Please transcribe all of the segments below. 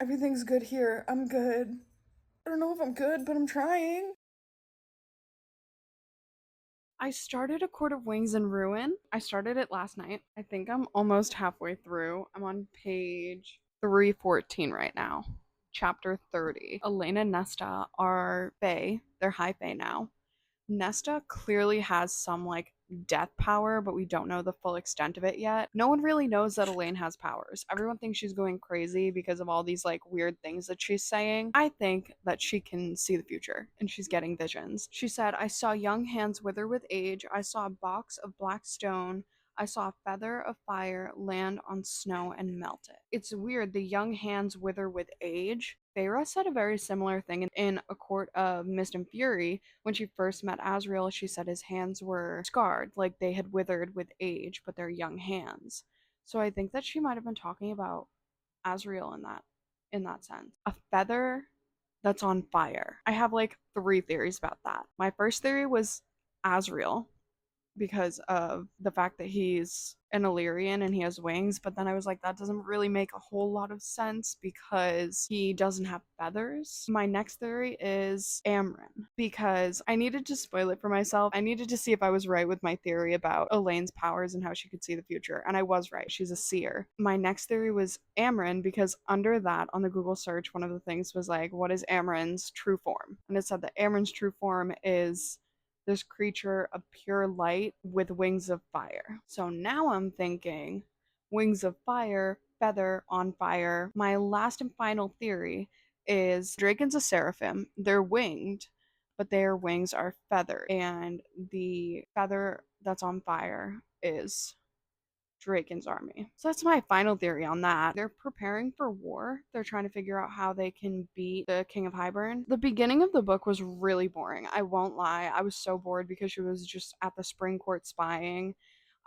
Everything's good here. I'm good. I don't know if I'm good, but I'm trying. I started A Court of Wings and Ruin. I started it last night. I think I'm almost halfway through. I'm on page 314 right now. Chapter 30. Elena and Nesta are Fae. They're high Fae now. Nesta clearly has some like death power, but we don't know the full extent of it yet. No one really knows that Elaine has powers. Everyone thinks she's going crazy because of all these like weird things that she's saying. I think that she can see the future and she's getting visions. She said, I saw young hands wither with age. I saw a box of black stone. I saw a feather of fire land on snow and melt it. It's weird. The young hands wither with age. Feyre said a very similar thing in A Court of Mist and Fury. When she first met Asriel, she said his hands were scarred, like they had withered with age, but they're young hands. So I think that she might have been talking about Asriel in that sense. A feather that's on fire. I have like three theories about that. My first theory was Asriel, because of the fact that he's an Illyrian and he has wings, but then I was like, that doesn't really make a whole lot of sense because he doesn't have feathers. My next theory is Amryn, because I needed to spoil it for myself. I needed to see if I was right with my theory about Elaine's powers and how she could see the future, and I was right. She's a seer. My next theory was Amryn, because under that, on the Google search, one of the things was like, what is Amryn's true form? And it said that Amryn's true form is this creature of pure light with wings of fire. So now I'm thinking wings of fire, feather on fire. My last and final theory is Draken's a seraphim. They're winged, but their wings are feathered. And the feather that's on fire is Draken's army. So that's my final theory on that. They're preparing for war. They're trying to figure out how they can beat the King of Hybern. The beginning of the book was really boring. I won't lie. I was so bored because she was just at the spring court spying.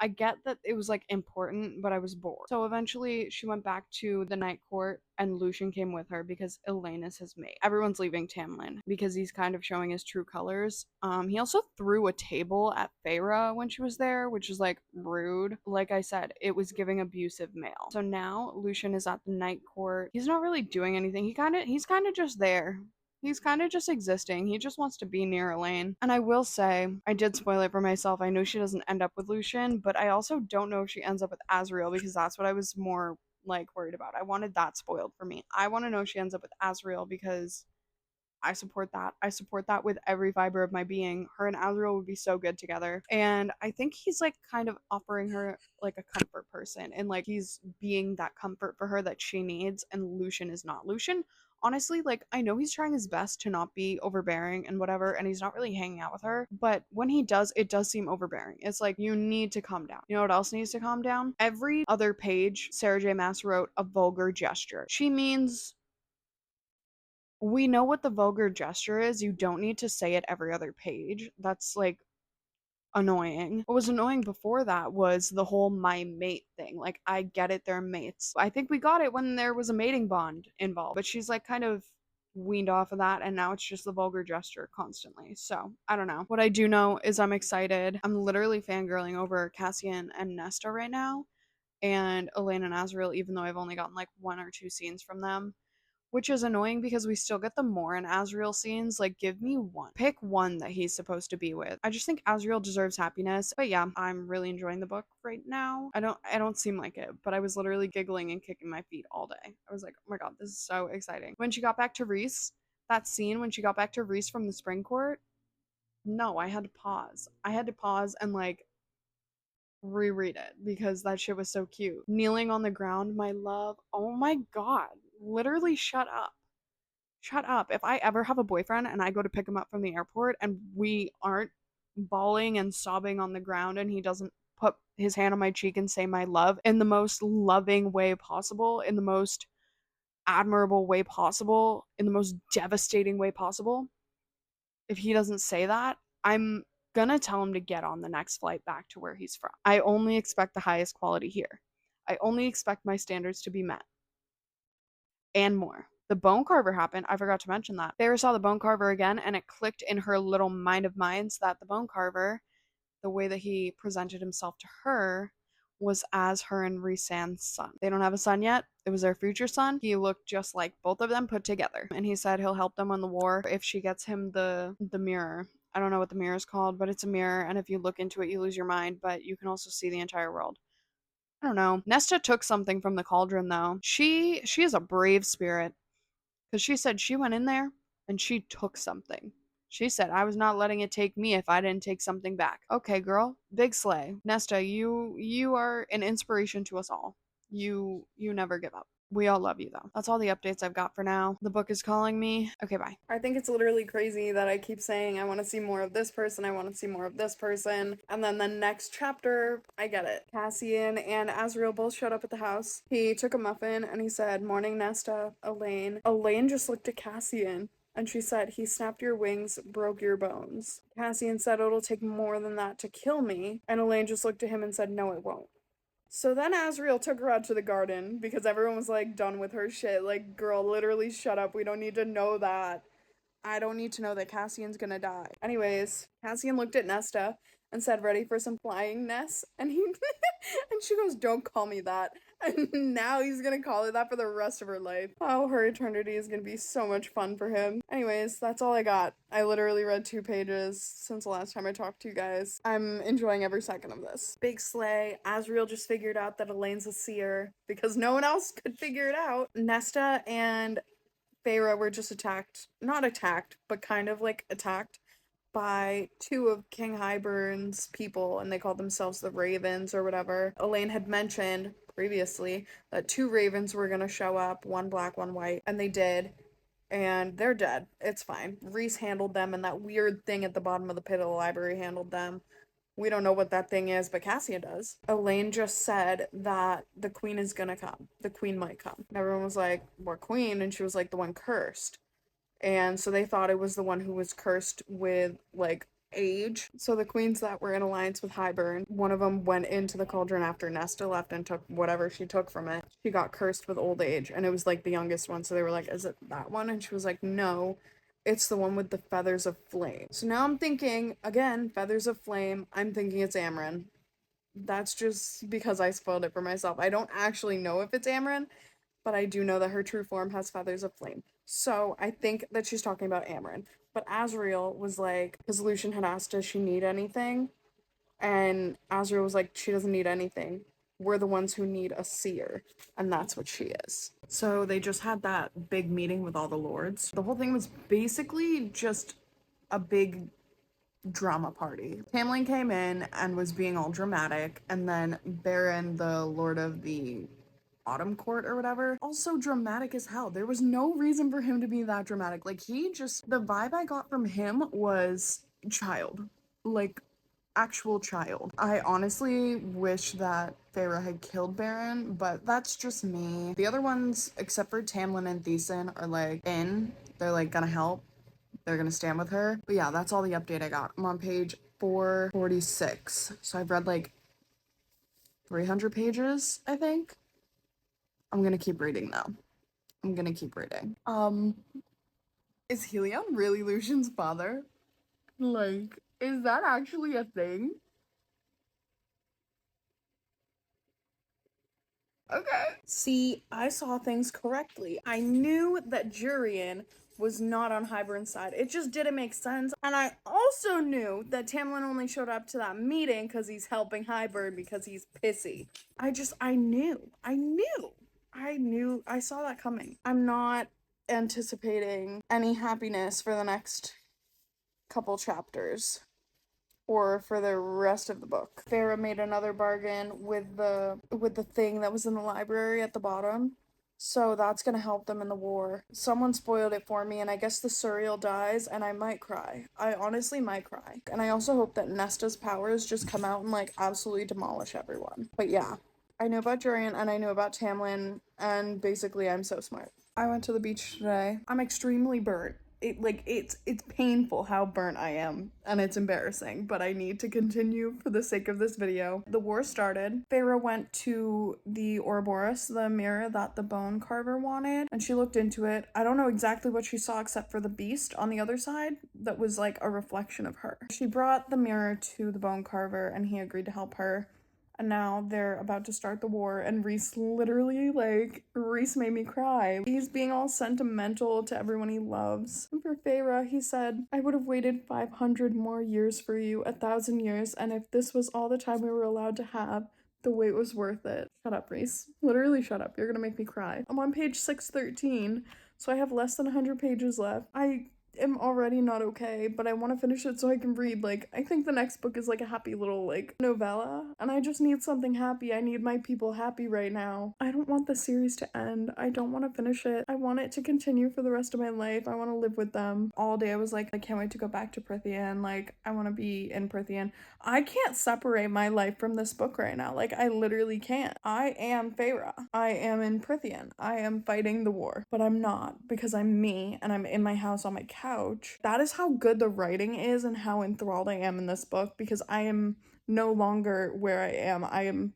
I get that it was like important, but I was bored. So eventually she went back to the night court and Lucian came with her because Elaine is his mate. Everyone's leaving Tamlin because he's kind of showing his true colors. He also threw a table at Feyre when she was there, which is like rude. Like I said, it was giving abusive male. So now Lucian is at the night court. He's not really doing anything. He's kind of just there. He's kind of just existing. He just wants to be near Elaine. And I will say, I did spoil it for myself. I know she doesn't end up with Lucian, but I also don't know if she ends up with Azriel because that's what I was more like worried about. I wanted that spoiled for me. I want to know if she ends up with Azriel because I support that. I support that with every fiber of my being. Her and Azriel would be so good together. And I think he's like kind of offering her like a comfort person and like he's being that comfort for her that she needs. And Lucian is not. Lucian, honestly, like I know he's trying his best to not be overbearing and whatever, and he's not really hanging out with her. But when he does, it does seem overbearing. It's like you need to calm down. You know what else needs to calm down? Every other page, Sarah J. Maas wrote a vulgar gesture. She means we know what the vulgar gesture is. You don't need to say it every other page. That's like annoying. What was annoying before that was the whole my mate thing. Like, I get it, they're mates. I think we got it when there was a mating bond involved, but she's like kind of weaned off of that and now it's just the vulgar gesture constantly. So, I don't know. What I do know is I'm excited. I'm literally fangirling over Cassian and Nesta right now and Elaine and Azriel, even though I've only gotten like one or two scenes from them, which is annoying because we still get the more and Asriel scenes. Like, give me one. Pick one that he's supposed to be with. I just think Asriel deserves happiness. But yeah, I'm really enjoying the book right now. I don't seem like it, but I was literally giggling and kicking my feet all day. I was like, oh my god, this is so exciting. When she got back to Reese, that scene when she got back to Reese from the spring court, no, I had to pause. I had to pause and like reread it because that shit was so cute. Kneeling on the ground, my love. Oh my god. Literally shut up. Shut up. If I ever have a boyfriend and I go to pick him up from the airport and we aren't bawling and sobbing on the ground and he doesn't put his hand on my cheek and say my love in the most loving way possible, in the most admirable way possible, in the most devastating way possible, if he doesn't say that, I'm gonna tell him to get on the next flight back to where he's from. I only expect the highest quality here. I only expect my standards to be met and more. The bone carver happened. I forgot to mention that. Feyre saw the bone carver again, and it clicked in her little mind of minds that the bone carver, the way that he presented himself to her, was as her and Rhysand's son. They don't have a son yet. It was their future son. He looked just like both of them put together. And he said he'll help them win the war if she gets him the mirror. I don't know what the mirror is called, but it's a mirror, and if you look into it, you lose your mind, but you can also see the entire world. I don't know. Nesta took something from the cauldron, though. She is a brave spirit, because she said she went in there and she took something. She said, I was not letting it take me if I didn't take something back. Okay, girl. Big slay. Nesta, you are an inspiration to us all. You never give up. We all love you, though. That's all the updates I've got for now. The book is calling me. Okay, bye. I think it's literally crazy that I keep saying I want to see more of this person, I want to see more of this person, and then the next chapter, I get it. Cassian and Azriel both showed up at the house. He took a muffin and he said, morning, Nesta, Elaine. Elaine just looked at Cassian and she said, he snapped your wings, broke your bones. Cassian said, it'll take more than that to kill me. And Elaine just looked at him and said, no, it won't. So then Azriel took her out to the garden because everyone was like done with her shit. Like, girl, literally shut up. We don't need to know that. I don't need to know that Cassian's gonna die. Anyways, Cassian looked at Nesta and said, ready for some flying, Ness? And he and she goes, don't call me that. And now he's gonna call her that for the rest of her life. Oh, her eternity is gonna be so much fun for him. Anyways, that's all I got. I literally read 2 pages since the last time I talked to you guys. I'm enjoying every second of this. Big slay. Azriel just figured out that Elaine's a seer because no one else could figure it out. Nesta and Feyre were just not attacked, but kind of like attacked by 2 of King Hybern's people, and they called themselves the Ravens or whatever. Elaine had mentioned previously that 2 ravens were gonna show up, 1 black, 1 white, and they did, and they're dead. It's fine. Rhys handled them, and that weird thing at the bottom of the pit of the library handled them. We don't know what that thing is, but Cassian does. Elaine just said that the queen is gonna come. The queen might come. And everyone was like, what queen? And she was like, the one cursed. And so they thought it was the one who was cursed with, like, age. So the queens that were in alliance with Hybern, one of them went into the cauldron after Nesta left and took whatever she took from it. She got cursed with old age, and it was, like, the youngest one. So they were like, is it that one? And she was like, no, it's the one with the feathers of flame. So now I'm thinking, again, feathers of flame, I'm thinking it's Amren. That's just because I spoiled it for myself. I don't actually know if it's Amren, but I do know that her true form has feathers of flame. So I think that she's talking about Amren. But Azriel was like, because Lucian had asked, does she need anything? And Azriel was like, she doesn't need anything. We're the ones who need a seer. And that's what she is. So they just had that big meeting with all the lords. The whole thing was basically just a big drama party. Tamlin came in and was being all dramatic, and then Baron, the lord of the Autumn Court or whatever, also dramatic as hell. There was no reason for him to be that dramatic. Like, the vibe I got from him was child. Like, actual child. I honestly wish that Feyre had killed Baron, but that's just me. The other ones, except for Tamlin and Thesan, are like they're like gonna help. They're gonna stand with her. But yeah, that's all the update I got. I'm on page 446. So I've read like 300 pages, I think. I'm gonna keep reading though. I'm gonna keep reading. Is Helion really Lucian's father? Like, is that actually a thing? Okay. See, I saw things correctly. I knew that Jurian was not on Hybern's side. It just didn't make sense. And I also knew that Tamlin only showed up to that meeting because he's helping Hybern because he's pissy. I knew. I saw that coming. I'm not anticipating any happiness for the next couple chapters or for the rest of the book. Feyre made another bargain with the thing that was in the library at the bottom. So that's gonna help them in the war. Someone spoiled it for me, and I guess the Suriel dies, and I might cry. I honestly might cry. And I also hope that Nesta's powers just come out and, like, absolutely demolish everyone. But yeah, I knew about Jurian, and I knew about Tamlin, and basically I'm so smart. I went to the beach today. I'm extremely burnt. It's painful how burnt I am, and it's embarrassing, but I need to continue for the sake of this video. The war started. Feyre went to the Ouroboros, the mirror that the bone carver wanted, and she looked into it. I don't know exactly what she saw except for the beast on the other side that was like a reflection of her. She brought the mirror to the bone carver, and he agreed to help her. and now they're about to start the war, and Reese literally, like, Reese made me cry. He's being all sentimental to everyone he loves. And for Feyre, he said, I would have waited 500 more years for you, 1,000 years, and if this was all the time we were allowed to have, the wait was worth it. Shut up, Reese. Literally shut up. You're gonna make me cry. I'm on page 613, so I have less than 100 pages left. I am already not okay, but I want to finish it so I can read. Like, I think the next book is like a happy little, like, novella, and I just need something happy. I need my people happy right now. I don't want the series to end. I don't want to finish it. I want it to continue for the rest of my life. I want to live with them. All day I was like, I can't wait to go back to Prithian. Like, I want to be in Prithian. I can't separate my life from this book right now. Like, I literally can't. I am Feyre. I am in Prithian. I am fighting the war, but I'm not, because I'm me and I'm in my house on my couch. That is how good the writing is and how enthralled I am in this book, because I am no longer where I am. I am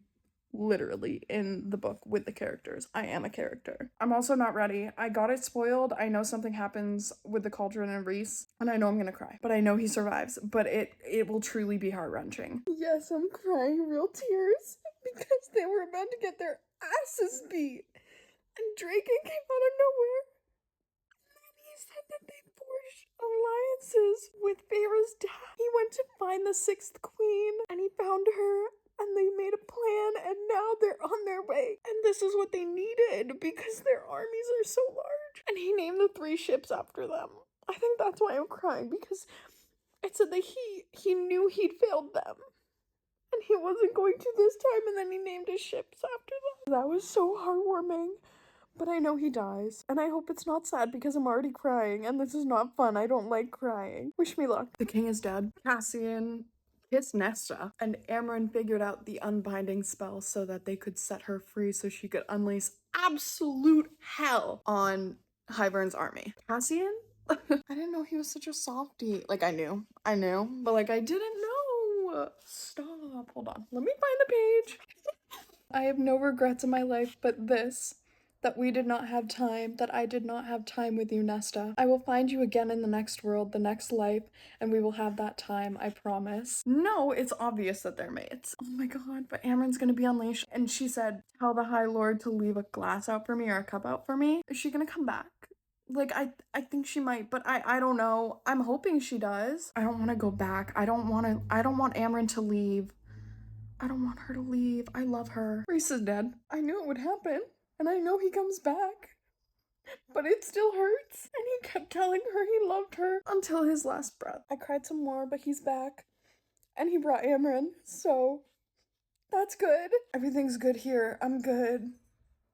literally in the book with the characters. I am a character. I'm also not ready. I got it spoiled. I know something happens with the cauldron and Reese, and I know I'm gonna cry, but I know he survives, but it will truly be heart-wrenching. Yes, I'm crying real tears because they were about to get their asses beat, and Draken came out of nowhere. He said that they forged alliances with Feyre's dad. He went to find the 6th queen, and he found her, and they made a plan, and now they're on their way. And this is what they needed, because their armies are so large. And he named the 3 ships after them. I think that's why I'm crying, because it said that he knew he'd failed them, and he wasn't going to this time, and then he named his ships after them. That was so heartwarming. But I know he dies, and I hope it's not sad because I'm already crying, and this is not fun. I don't like crying. Wish me luck. The king is dead. Cassian kissed Nesta, and Amren figured out the unbinding spell so that they could set her free so she could unleash absolute hell on Hybern's army. Cassian? I didn't know he was such a softie. Like, I knew, but like, I didn't know. Stop. Hold on. Let me find the page. I have no regrets in my life but this. That we did not have time, that I did not have time with you, Nesta. I will find you again in the next world, the next life, and we will have that time, I promise. No, it's obvious that they're mates. Oh my god, but Amren's gonna be unleashed, and she said, tell the High Lord to leave a glass out for me or a cup out for me. Is she gonna come back? Like, I think she might, but I don't know. I'm hoping she does. I don't want to go back. I don't want Amren to leave. I don't want her to leave. I love her. Reese is dead. I knew it would happen. And I know he comes back, but it still hurts. And he kept telling her he loved her until his last breath. I cried some more, but he's back. And he brought Amren, so that's good. Everything's good here. I'm good.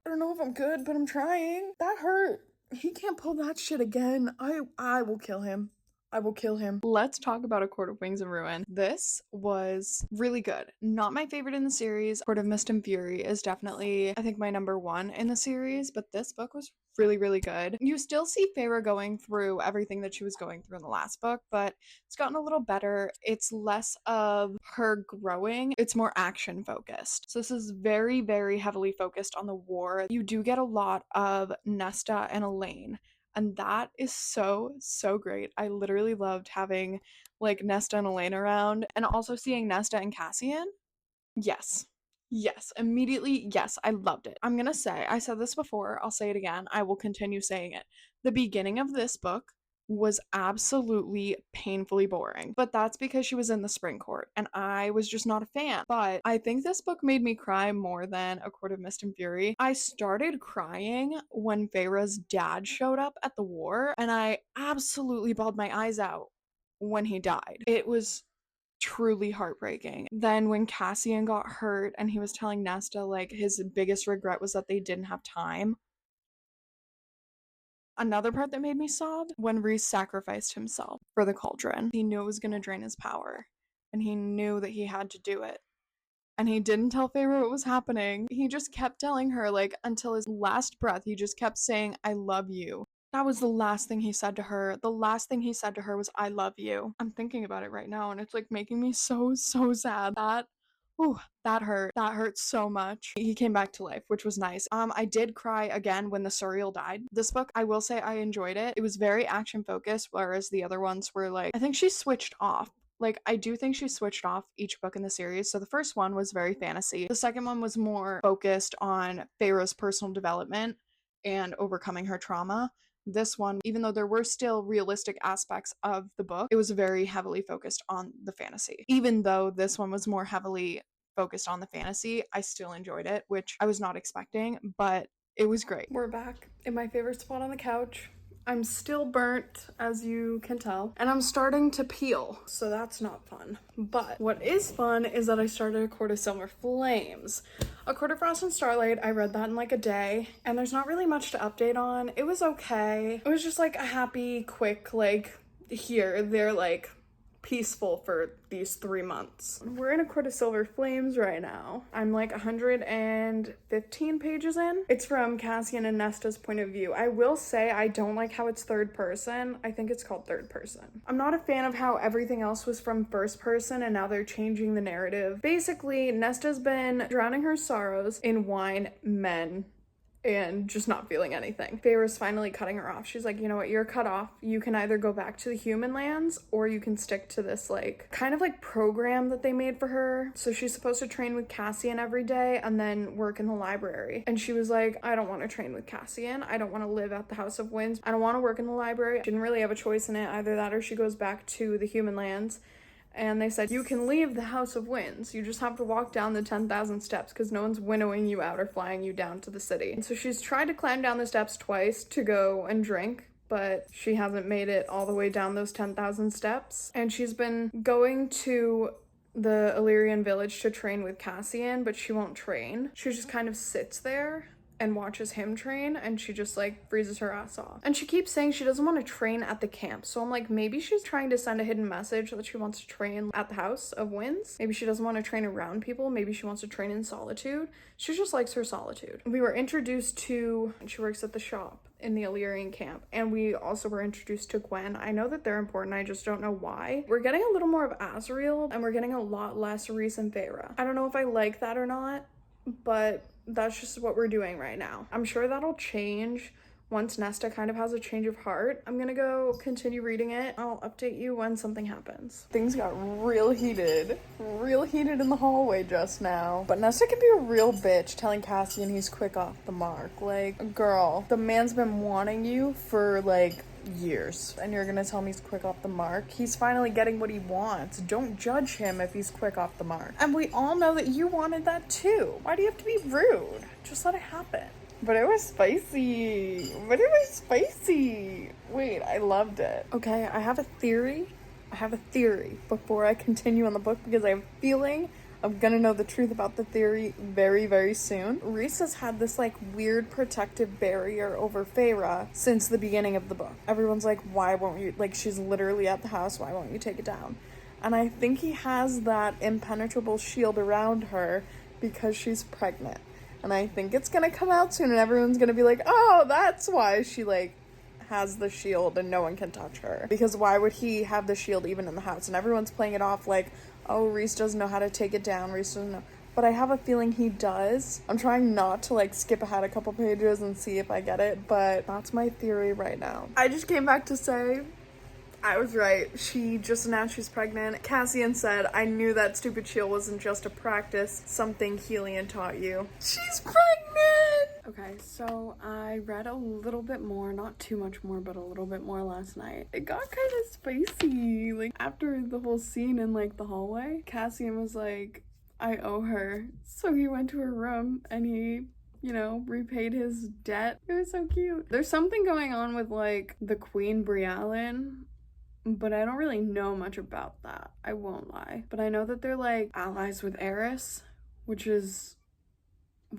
I don't know if I'm good, but I'm trying. That hurt. He can't pull that shit again. I will kill him. I will kill him. Let's talk about A Court of Wings and Ruin. This was really good. Not my favorite in the series. Court of Mist and Fury is definitely, I think, my number 1 in the series, but this book was really, really good. You still see Feyre going through everything that she was going through in the last book, but it's gotten a little better. It's less of her growing. It's more action focused. So this is very, very heavily focused on the war. You do get a lot of Nesta and Elaine, and that is so, so great. I literally loved having, like, Nesta and Elaine around, and also seeing Nesta and Cassian. Yes. Yes. Immediately, yes. I loved it. I'm gonna say, I said this before, I'll say it again. I will continue saying it. The beginning of this book was absolutely painfully boring, but that's because she was in the Spring Court and I was just not a fan. But I think this book made me cry more than A Court of Mist and Fury. I started crying when Feyre's dad showed up at the war, and I absolutely bawled my eyes out when he died. It was truly heartbreaking. Then when Cassian got hurt and he was telling Nesta, like, his biggest regret was that they didn't have time. Another part that made me sob, when Rhys sacrificed himself for the cauldron. He knew it was going to drain his power, and he knew that he had to do it. And he didn't tell Feyre what was happening. He just kept telling her, like, until his last breath, he just kept saying, I love you. That was the last thing he said to her. The last thing he said to her was, I love you. I'm thinking about it right now, and it's, like, making me so, so sad. That hurt. That hurt so much. He came back to life, which was nice. I did cry again when the Suriel died. This book, I will say I enjoyed it. It was very action focused, whereas the other ones were, like, I think she switched off. Like, I do think she switched off each book in the series. So the first one was very fantasy. The second one was more focused on Feyre's personal development and overcoming her trauma. This one, even though there were still realistic aspects of the book, it was very heavily focused on the fantasy. Even though this one was more heavily focused on the fantasy, I still enjoyed it, which I was not expecting, but it was great. We're back in my favorite spot on the couch. I'm still burnt, as you can tell, and I'm starting to peel, so that's not fun. But what is fun is that I started A Court of Silver Flames. A Court of Frost and Starlight, I read that in like a day, and there's not really much to update on. It was okay. It was just like a happy, quick, like, here, they're like peaceful for these 3 months. We're in A Court of Silver Flames right now. I'm like 115 pages in. It's from Cassian and Nesta's point of view. I will say I don't like how it's third person. I think it's called third person. I'm not a fan of how everything else was from first person and now they're changing the narrative. Basically, Nesta's been drowning her sorrows in wine, men, and just not feeling anything. Feyre's finally cutting her off. She's like, you know what, you're cut off. You can either go back to the human lands or you can stick to this like kind of like program that they made for her. So she's supposed to train with Cassian every day and then work in the library. And she was like, I don't want to train with Cassian. I don't want to live at the House of Winds. I don't want to work in the library. She didn't really have a choice in it. Either that or she goes back to the human lands. And they said, you can leave the House of Winds. You just have to walk down the 10,000 steps because no one's winnowing you out or flying you down to the city. And so she's tried to climb down the steps twice to go and drink, but she hasn't made it all the way down those 10,000 steps. And she's been going to the Illyrian village to train with Cassian, but she won't train. She just kind of sits there and watches him train, and she just like freezes her ass off. And she keeps saying she doesn't want to train at the camp. So I'm like, maybe she's trying to send a hidden message that she wants to train at the House of Winds. Maybe she doesn't want to train around people. Maybe she wants to train in solitude. She just likes her solitude. We were introduced to, she works at the shop in the Illyrian camp, and we also were introduced to Gwen. I know that they're important, I just don't know why. We're getting a little more of Azriel, and we're getting a lot less Rhys and Feyre. I don't know if I like that or not, but that's just what we're doing right now. I'm sure that'll change once Nesta kind of has a change of heart. I'm gonna go continue reading it. I'll update you when something happens. Things got real heated in the hallway just now. But Nesta can be a real bitch telling Cassian he's quick off the mark. Like, girl, the man's been wanting you for like years and you're gonna tell me he's quick off the mark? He's finally getting what he wants. Don't judge him if he's quick off the mark. And we all know that you wanted that too. Why do you have to be rude? Just let it happen. But it was spicy. Wait, I loved it. Okay, I have a theory before I continue on the book because I have a feeling I'm gonna know the truth about the theory very, very soon. Rhys has had this like weird protective barrier over Feyre since the beginning of the book. Everyone's like, why won't you, like, she's literally at the house, why won't you take it down? And I think he has that impenetrable shield around her because she's pregnant. And I think it's gonna come out soon and everyone's gonna be like, oh, that's why she like has the shield and no one can touch her. Because why would he have the shield even in the house? And everyone's playing it off like, oh, Rhys doesn't know how to take it down, Rhys doesn't know. But I have a feeling he does. I'm trying not to like skip ahead a couple pages and see if I get it, but that's my theory right now. I just came back to say I was right. She just announced she's pregnant. Cassian said, I knew that stupid shield wasn't just a practice, something Helion taught you. She's pregnant! Okay, so I read a little bit more, not too much more, but a little bit more last night. It got kind of spicy. Like, after the whole scene in, like, the hallway, Cassian was like, I owe her. So he went to her room and he, you know, repaid his debt. It was so cute. There's something going on with, like, the Queen Briallyn, but I don't really know much about that. I won't lie. But I know that they're, like, allies with Eris, which is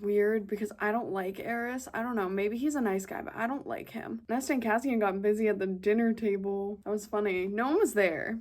weird because I don't like Eris. I don't know. Maybe he's a nice guy, but I don't like him. Nesta and Cassian got busy at the dinner table. That was funny. No one was there.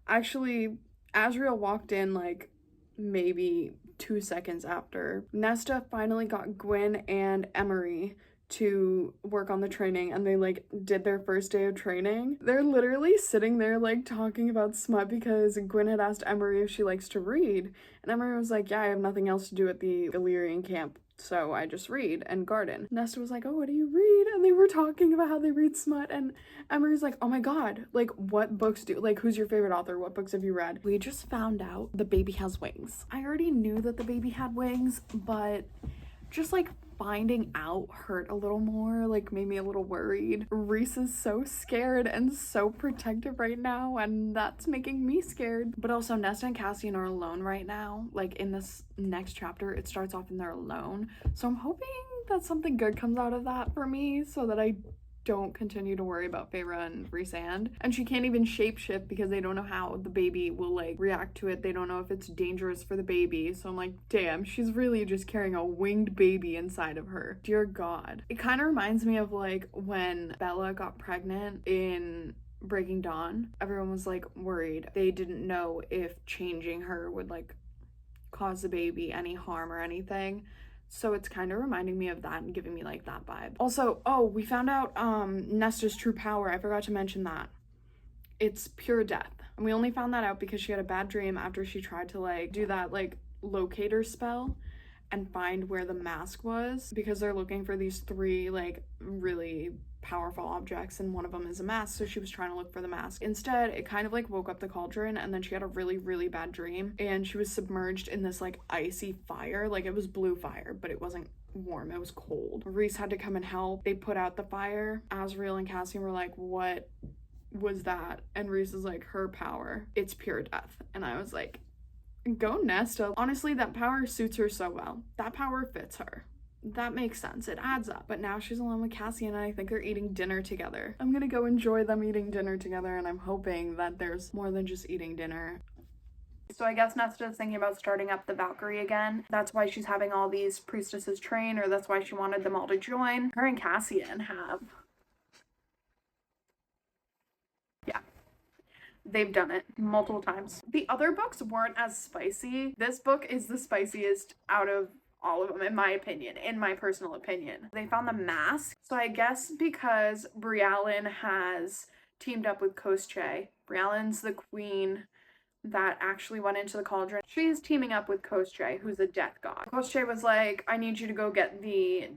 Actually, Azriel walked in, like, maybe 2 seconds after. Nesta finally got Gwen and Emery to work on the training, and they like did their first day of training. They're literally sitting there like talking about smut because Gwen had asked Emery if she likes to read, and Emery was like, yeah, I have nothing else to do at the Illyrian camp, So I just read and garden. Nesta was like, oh, what do you read? And they were talking about how they read smut. And Emery's like, oh my God, like what books like who's your favorite author? What books have you read? We just found out the baby has wings. I already knew that the baby had wings, but just like finding out hurt a little more, like made me a little worried. Reese is so scared and so protective right now, and that's making me scared. But also Nesta and Cassian are alone right now. Like in this next chapter, it starts off and they're alone. So I'm hoping that something good comes out of that for me so that I don't continue to worry about Feyre and Rhysand. And she can't even shapeshift because they don't know how the baby will like react to it. They don't know if it's dangerous for the baby. So I'm like, damn, she's really just carrying a winged baby inside of her. Dear God. It kind of reminds me of like when Bella got pregnant in Breaking Dawn. Everyone was like worried. They didn't know if changing her would like cause the baby any harm or anything. So it's kind of reminding me of that and giving me like that vibe. Also, oh, we found out Nesta's true power. I forgot to mention that. It's pure death. And we only found that out because she had a bad dream after she tried to like do that like locator spell and find where the mask was, because they're looking for these 3 like really powerful objects and one of them is a mask. So she was trying to look for the mask. Instead, it kind of like woke up the cauldron, and then she had a really bad dream and she was submerged in this like icy fire. Like it was blue fire, but it wasn't warm, it was cold. Rhys had to come and help. They put out the fire. Asriel and Cassian were like, what was that? And Rhys is like, her power, it's pure death. And I was like, go Nesta. Honestly, that power suits her so well. That power fits her. That makes sense. It adds up. But now she's alone with Cassian, and I think they're eating dinner together. I'm gonna go enjoy them eating dinner together, and I'm hoping that there's more than just eating dinner. So I guess Nesta is thinking about starting up the Valkyrie again. That's why she's having all these priestesses train, or that's why she wanted them all to join. Her and Cassian have... yeah. They've done it multiple times. The other books weren't as spicy. This book is the spiciest out of all of them, in my opinion, in my personal opinion. They found the mask. So I guess because Brialyn has teamed up with Koschei. Brialyn's the queen that actually went into the cauldron. She's teaming up with Koschei, who's a death god. Koschei was like, I need you to go get the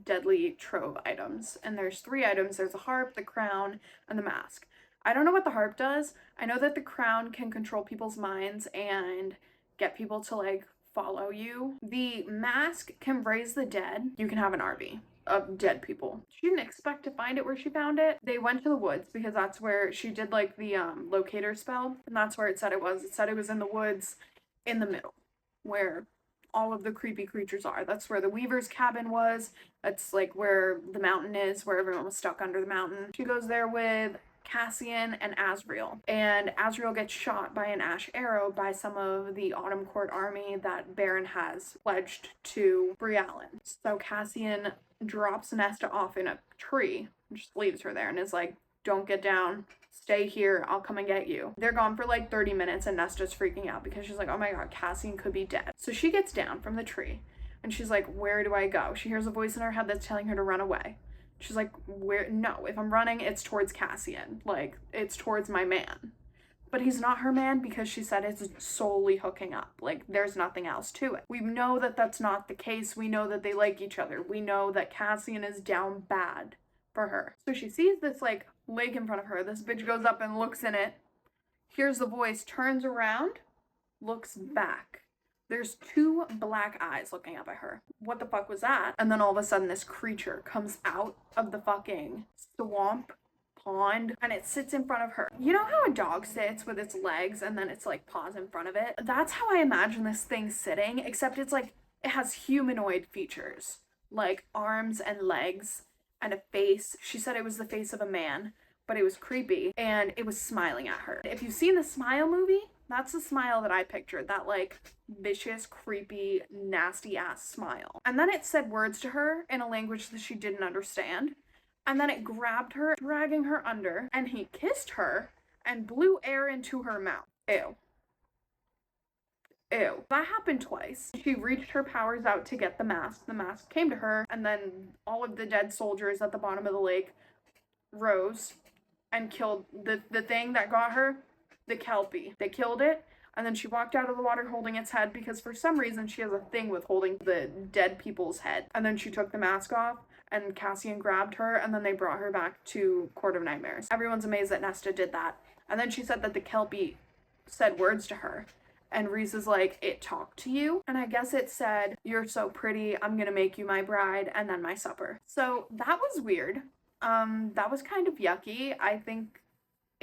deadly trove items. And there's 3 items. There's a harp, the crown, and the mask. I don't know what the harp does. I know that the crown can control people's minds and get people to like follow you. The mask can raise the dead. You can have an army of dead people. She didn't expect to find it where she found it. They went to the woods because that's where she did like the locator spell, and that's where it said it was. It said it was in the woods in the middle where all of the creepy creatures are. That's where the weaver's cabin was. That's like where the mountain is, where everyone was stuck under the mountain. She goes there with Cassian and Asriel, and Asriel gets shot by an ash arrow by some of the Autumn Court army that Baron has pledged to Brialyn. So Cassian drops Nesta off in a tree and just leaves her there and is like, don't get down, stay here, I'll come and get you. They're gone for like 30 minutes and Nesta's freaking out because she's like, oh my God, Cassian could be dead. So she gets down from the tree and she's like, where do I go? She hears a voice in her head that's telling her to run away. She's like, where? No, if I'm running, it's towards Cassian. Like, it's towards my man. But he's not her man because she said it's solely hooking up. Like, there's nothing else to it. We know that that's not the case. We know that they like each other. We know that Cassian is down bad for her. So she sees this, like, lake in front of her. This bitch goes up and looks in it, hears the voice, turns around, looks back. There's 2 black eyes looking up at her. What the fuck was that? And then all of a sudden this creature comes out of the fucking swamp pond and it sits in front of her. You know how a dog sits with its legs and then it's like paws in front of it? That's how I imagine this thing sitting, except it's like it has humanoid features, like arms and legs and a face. She said it was the face of a man, but it was creepy and it was smiling at her. If you've seen the Smile movie, that's the smile that I pictured, that like vicious, creepy, nasty ass smile. And then it said words to her in a language that she didn't understand. And then it grabbed her, dragging her under, and he kissed her and blew air into her mouth. Ew. Ew. That happened twice. She reached her powers out to get the mask. The mask came to her, and then all of the dead soldiers at the bottom of the lake rose and killed the thing that got her, the Kelpie. They killed it. And then she walked out of the water holding its head because for some reason she has a thing with holding the dead people's head. And then she took the mask off and Cassian grabbed her and then they brought her back to Court of Nightmares. Everyone's amazed that Nesta did that. And then she said that the Kelpie said words to her. And Reese is like, it talked to you? And I guess it said, you're so pretty, I'm gonna make you my bride and then my supper. So that was weird. That was kind of yucky. I think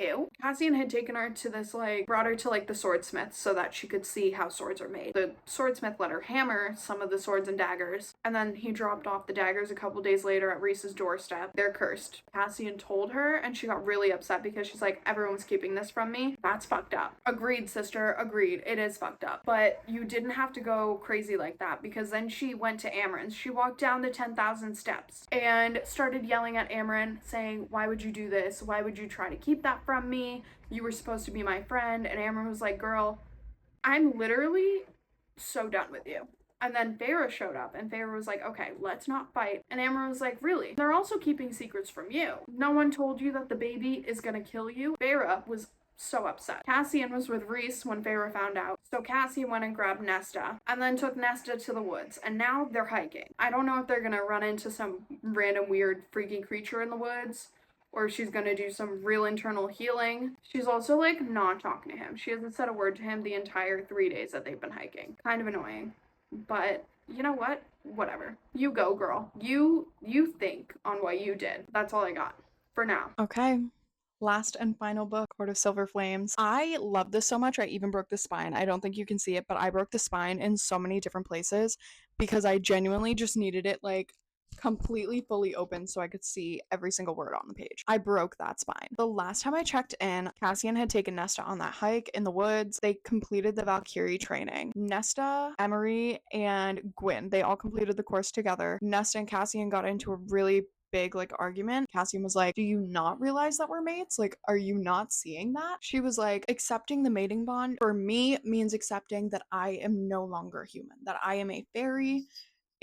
ew. Cassian had taken her to this, like, brought her to, like, the swordsmith so that she could see how swords are made. The swordsmith let her hammer some of the swords and daggers, and then he dropped off the daggers a couple days later at Reese's doorstep. They're cursed. Cassian told her, and she got really upset because she's like, everyone's keeping this from me. That's fucked up. Agreed, sister. Agreed. It is fucked up. But you didn't have to go crazy like that, because then she went to Amren's. She walked down the 10,000 steps and started yelling at Amren, saying, why would you do this? Why would you try to keep that from me? You were supposed to be my friend. And Amren was like, girl, I'm literally so done with you. And then Feyre showed up and Feyre was like, okay, let's not fight. And Amren was like, really? They're also keeping secrets from you. No one told you that the baby is gonna kill you? Feyre was so upset. Cassian was with Reese when Feyre found out. So Cassian went and grabbed Nesta and then took Nesta to the woods. And now they're hiking. I don't know if they're gonna run into some random weird freaky creature in the woods, or she's gonna do some real internal healing. She's also like not talking to him. She hasn't said a word to him the entire 3 days that they've been hiking. Kind of annoying. But you know what? Whatever. You go, girl. You think on what you did. That's all I got for now. Okay. Last and final book, Court of Silver Flames. I love this so much, I even broke the spine. I don't think you can see it, but I broke the spine in so many different places because I genuinely just needed it like completely fully open so I could see every single word on the page. I broke that spine. The last time I checked in, Cassian had taken Nesta on that hike in the woods. They completed the Valkyrie training. Nesta, Emery, and Gwyn, they all completed the course together. Nesta and Cassian got into a really big like argument. Cassian was like, do you not realize that we're mates? Like, are you not seeing that? She was like, accepting the mating bond for me means accepting that I am no longer human, that I am a fairy,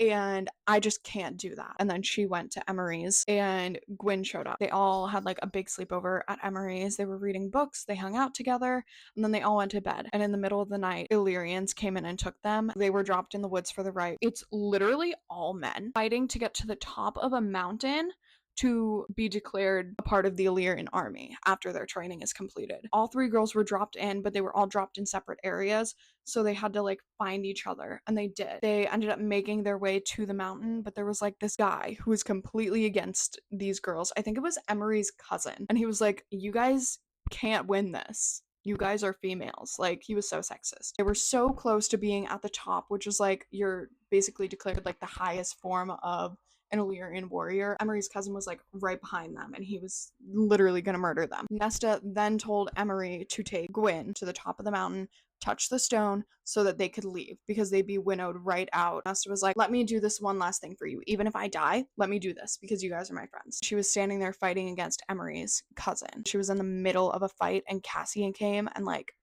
and I just can't do that. And then she went to Emery's and Gwyn showed up. They all had like a big sleepover at Emery's. They were reading books, they hung out together, and then they all went to bed. And in the middle of the night, Illyrians came in and took them. They were dropped in the woods for the rite. It's literally all men fighting to get to the top of a mountain to be declared a part of the Illyrian army after their training is completed. All 3 girls were dropped in, but they were all dropped in separate areas, so they had to like find each other, and they did. They ended up making their way to the mountain, but there was like this guy who was completely against these girls. I think it was Emery's cousin, and he was like, you guys can't win this. You guys are females. Like, he was so sexist. They were so close to being at the top, which is like, you're basically declared like the highest form of an Illyrian warrior. Emery's cousin was like right behind them and he was literally gonna murder them. Nesta then told Emery to take Gwyn to the top of the mountain, touch the stone so that they could leave because they'd be winnowed right out. Nesta was like, let me do this one last thing for you. Even if I die, let me do this because you guys are my friends. She was standing there fighting against Emery's cousin. She was in the middle of a fight and Cassian came and like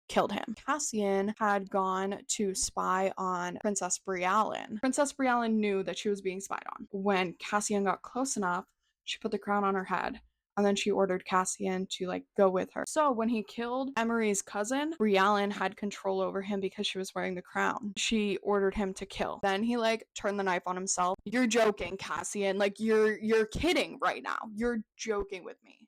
killed him. Cassian had gone to spy on Princess Brialyn. Princess Brialyn knew that she was being spied on. When Cassian got close enough, she put the crown on her head. And then she ordered Cassian to like go with her. So when he killed Emery's cousin, Brialyn had control over him because she was wearing the crown. She ordered him to kill. Then he like turned the knife on himself. You're joking, Cassian. Like you're kidding right now. You're joking with me.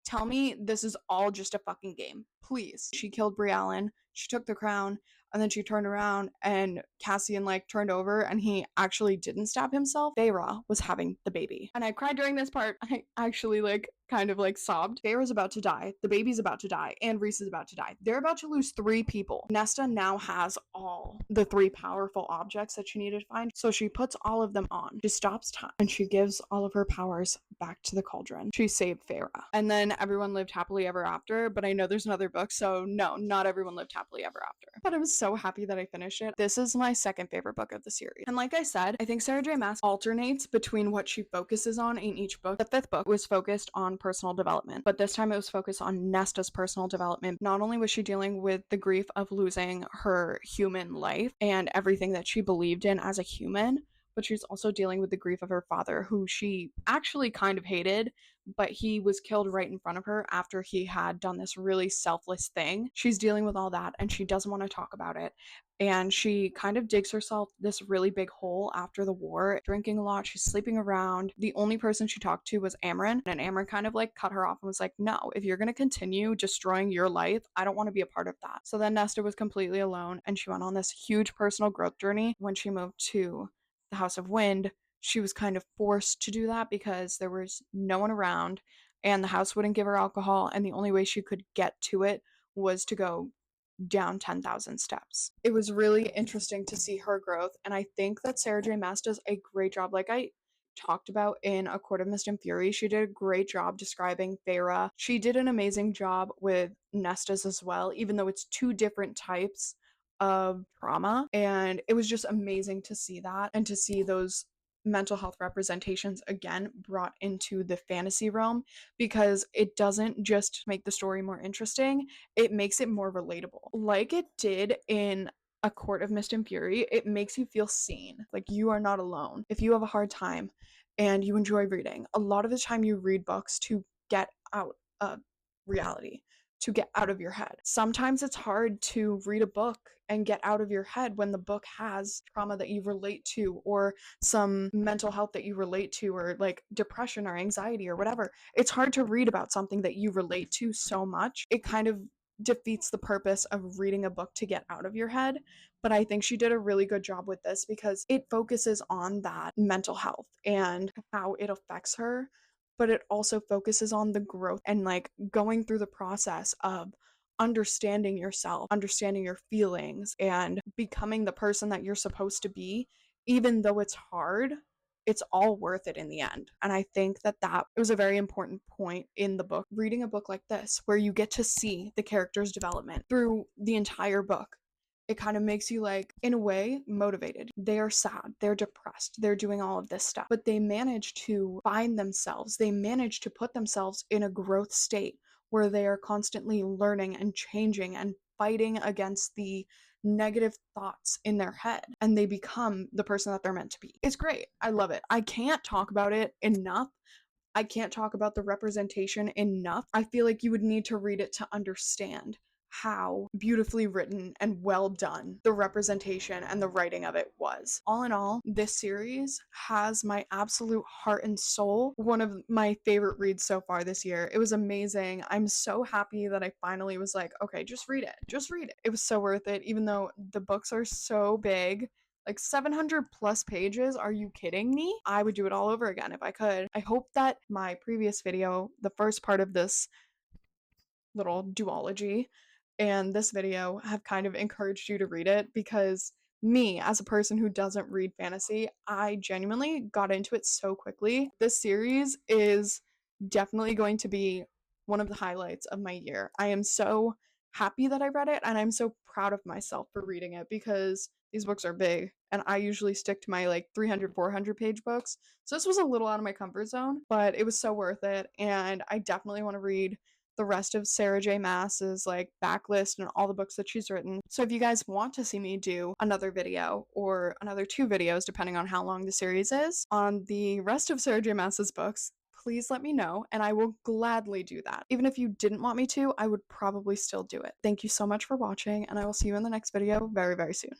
Tell me this is all just a fucking game. Please. She killed Brialyn. She took the crown. And then she turned around and Cassian like turned over and he actually didn't stab himself. Feyre was having the baby. And I cried during this part. I actually like kind of like sobbed. Feyre's about to die. The baby's about to die. And Reese is about to die. They're about to lose 3 people. Nesta now has all the 3 powerful objects that she needed to find. So she puts all of them on. She stops time and she gives all of her powers back to the cauldron. She saved Feyre. And then everyone lived happily ever after. But I know there's another book. So no, not everyone lived happily ever after. But I was so happy that I finished it. This is my second favorite book of the series. And like I said, I think Sarah J. Maas alternates between what she focuses on in each book. The 5th book was focused on personal development, but this time it was focused on Nesta's personal development. Not only was she dealing with the grief of losing her human life and everything that she believed in as a human, but she's also dealing with the grief of her father, who she actually kind of hated, but he was killed right in front of her after he had done this really selfless thing. She's dealing with all that and she doesn't want to talk about it. And she kind of digs herself this really big hole after the war, drinking a lot. She's sleeping around. The only person she talked to was Amryn, and Amryn kind of like cut her off and was like, no, if you're going to continue destroying your life, I don't want to be a part of that. So then Nesta was completely alone and she went on this huge personal growth journey. When she moved to the House of Wind, she was kind of forced to do that because there was no one around and the house wouldn't give her alcohol, and the only way she could get to it was to go down 10,000 steps. It was really interesting to see her growth, and I think that Sarah J. Maas does a great job. Like I talked about in A Court of Mist and Fury, she did a great job describing Feyre. She did an amazing job with Nesta's as well, even though it's two different types of trauma, and it was just amazing to see that and to see those mental health representations again brought into the fantasy realm, because it doesn't just make the story more interesting, it makes it more relatable. Like it did in A Court of Mist and Fury, it makes you feel seen. Like you are not alone. If you have a hard time and you enjoy reading, a lot of the time you read books to get out of reality, to get out of your head. Sometimes it's hard to read a book and get out of your head when the book has trauma that you relate to, or some mental health that you relate to, or like depression or anxiety or whatever. It's hard to read about something that you relate to so much. It kind of defeats the purpose of reading a book to get out of your head. But I think she did a really good job with this because it focuses on that mental health and how it affects her, but it also focuses on the growth and like going through the process of understanding yourself, understanding your feelings, and becoming the person that you're supposed to be. Even though it's hard, it's all worth it in the end. And I think that that was a very important point in the book. Reading a book like this, where you get to see the character's development through the entire book, it kind of makes you, like, in a way, motivated. They are sad, they're depressed, they're doing all of this stuff, but they manage to find themselves. They manage to put themselves in a growth state where they are constantly learning and changing and fighting against the negative thoughts in their head, and they become the person that they're meant to be. It's great. I love it. I can't talk about it enough. I can't talk about the representation enough. I feel like you would need to read it to understand how beautifully written and well done the representation and the writing of it was. All in all, this series has my absolute heart and soul. One of my favorite reads so far this year. It was amazing. I'm so happy that I finally was like, okay, just read it. Just read it. It was so worth it, even though the books are so big. Like 700 plus pages, are you kidding me? I would do it all over again if I could. I hope that my previous video, the first part of this little duology, and this video have kind of encouraged you to read it, because me, as a person who doesn't read fantasy, I genuinely got into it so quickly. This series is definitely going to be one of the highlights of my year. I am so happy that I read it, and I'm so proud of myself for reading it, because these books are big and I usually stick to my like 300 400 page books. So this was a little out of my comfort zone, but it was so worth it, and I definitely want to read the rest of Sarah J. Maas's like backlist and all the books that she's written. So if you guys want to see me do another video or another 2 videos, depending on how long the series is, on the rest of Sarah J. Maas's books, please let me know and I will gladly do that. Even if you didn't want me to, I would probably still do it. Thank you so much for watching, and I will see you in the next video very, very soon.